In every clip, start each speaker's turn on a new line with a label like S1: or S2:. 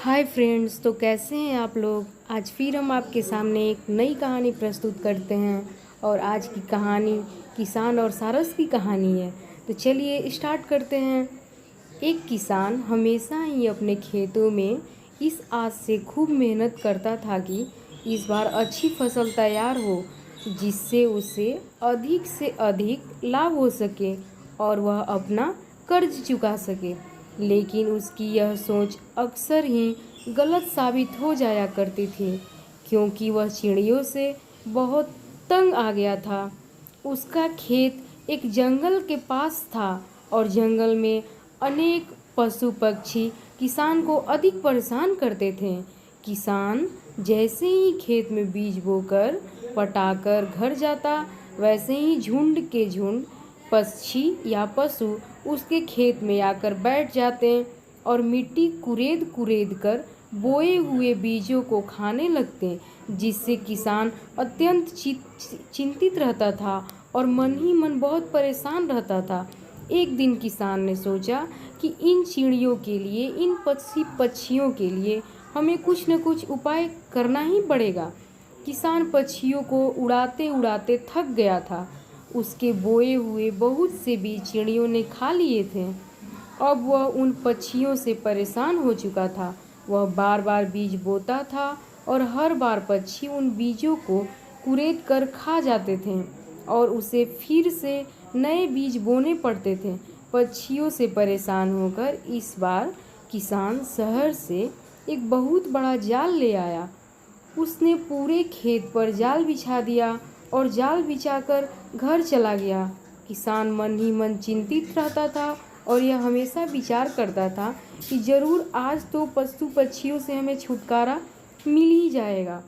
S1: Hi friends, तो कैसे हैं आप लोग। आज फिर हम आपके सामने एक नई कहानी प्रस्तुत करते हैं और आज की कहानी किसान और सारस की कहानी है। तो चलिए स्टार्ट करते हैं। एक किसान हमेशा ही अपने खेतों में इस आस से खूब मेहनत करता था कि इस बार अच्छी फसल तैयार हो, जिससे उसे अधिक से अधिक लाभ हो सके और वह अपना कर्ज चुका सके। लेकिन उसकी यह सोच अक्सर ही गलत साबित हो जाया करती थी, क्योंकि वह चिड़ियों से बहुत तंग आ गया था। उसका खेत एक जंगल के पास था और जंगल में अनेक पशु पक्षी किसान को अधिक परेशान करते थे। किसान जैसे ही खेत में बीज बोकर पटाकर घर जाता, वैसे ही झुंड के झुंड पक्षी या पशु उसके खेत में आकर बैठ जाते और मिट्टी कुरेद कुरेद कर बोए हुए बीजों को खाने लगते, जिससे किसान अत्यंत चिंतित रहता था और मन ही मन बहुत परेशान रहता था। एक दिन किसान ने सोचा कि इन चिड़ियों के लिए, इन पक्षियों के लिए हमें कुछ न कुछ उपाय करना ही पड़ेगा। किसान पक्षियों को उड़ाते उड़ाते थक गया था। उसके बोए हुए बहुत से बीज चिड़ियों ने खा लिए थे। अब वह उन पक्षियों से परेशान हो चुका था। वह बार बार बीज बोता था और हर बार पक्षी उन बीजों को कुरेद कर खा जाते थे और उसे फिर से नए बीज बोने पड़ते थे। पक्षियों से परेशान होकर इस बार किसान शहर से एक बहुत बड़ा जाल ले आया। उसने पूरे खेत पर जाल बिछा दिया और जाल बिछाकर घर चला गया। किसान मन ही मन चिंतित रहता था और यह हमेशा विचार करता था कि जरूर आज तो पशु पक्षियों से हमें छुटकारा मिल ही जाएगा।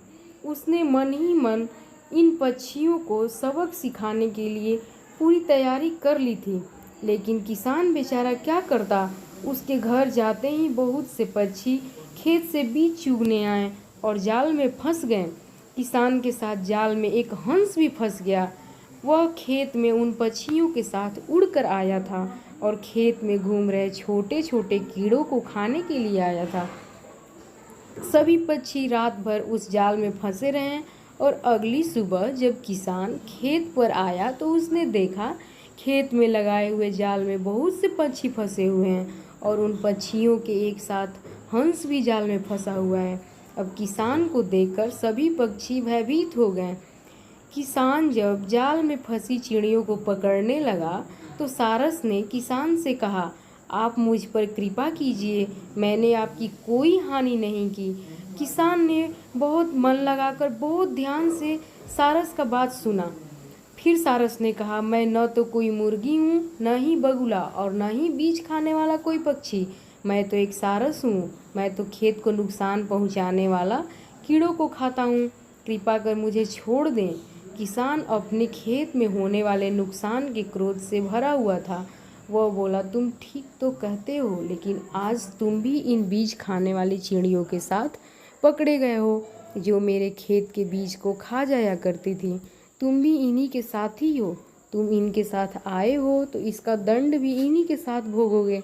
S1: उसने मन ही मन इन पक्षियों को सबक सिखाने के लिए पूरी तैयारी कर ली थी। लेकिन किसान बेचारा क्या करता, उसके घर जाते ही बहुत से पक्षी खेत से बीज चुगने आए और जाल में फंस गए। किसान के साथ जाल में एक हंस भी फंस गया। वह खेत में उन पक्षियों के साथ उड़कर आया था और खेत में घूम रहे छोटे छोटे कीड़ों को खाने के लिए आया था। सभी पक्षी रात भर उस जाल में फंसे रहे और अगली सुबह जब किसान खेत पर आया तो उसने देखा खेत में लगाए हुए जाल में बहुत से पक्षी फंसे हुए हैं और उन पक्षियों के एक साथ हंस भी जाल में फंसा हुआ है। अब किसान को देखकर सभी पक्षी भयभीत हो गए। किसान जब जाल में फंसी चिड़ियों को पकड़ने लगा तो सारस ने किसान से कहा, आप मुझ पर कृपा कीजिए, मैंने आपकी कोई हानि नहीं की। किसान ने बहुत मन लगाकर बहुत ध्यान से सारस का बात सुना। फिर सारस ने कहा, मैं न तो कोई मुर्गी हूँ, न ही बगुला और न ही बीज खाने वाला कोई पक्षी। मैं तो एक सारस हूँ। मैं तो खेत को नुकसान पहुँचाने वाला कीड़ों को खाता हूँ। कृपा कर मुझे छोड़ दें। किसान अपने खेत में होने वाले नुकसान के क्रोध से भरा हुआ था। वह बोला, तुम ठीक तो कहते हो, लेकिन आज तुम भी इन बीज खाने वाली चिड़ियों के साथ पकड़े गए हो, जो मेरे खेत के बीज को खा जाया करती थी। तुम भी इन्हीं के साथ ही हो। तुम इनके साथ आए हो तो इसका दंड भी इन्हीं के साथ भोगोगे।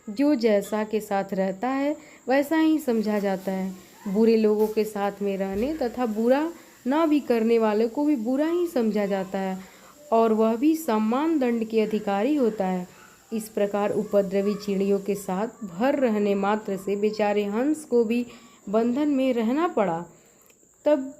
S1: जो जैसा के साथ रहता है वैसा ही समझा जाता है। बुरे लोगों के साथ में रहने तथा बुरा ना भी करने वाले को भी बुरा ही समझा जाता है और वह भी सम्मान दंड के अधिकारी होता है। इस प्रकार उपद्रवी चिड़ियों के साथ भर रहने मात्र से बेचारे हंस को भी बंधन में रहना पड़ा। तब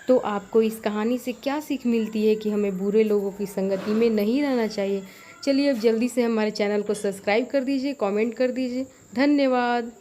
S1: तो आपको इस कहानी से क्या सीख मिलती है कि हमें बुरे लोगों की संगति में नहीं रहना चाहिए। चलिए अब जल्दी से हमारे चैनल को सब्सक्राइब कर दीजिए, कमेंट कर दीजिए। धन्यवाद।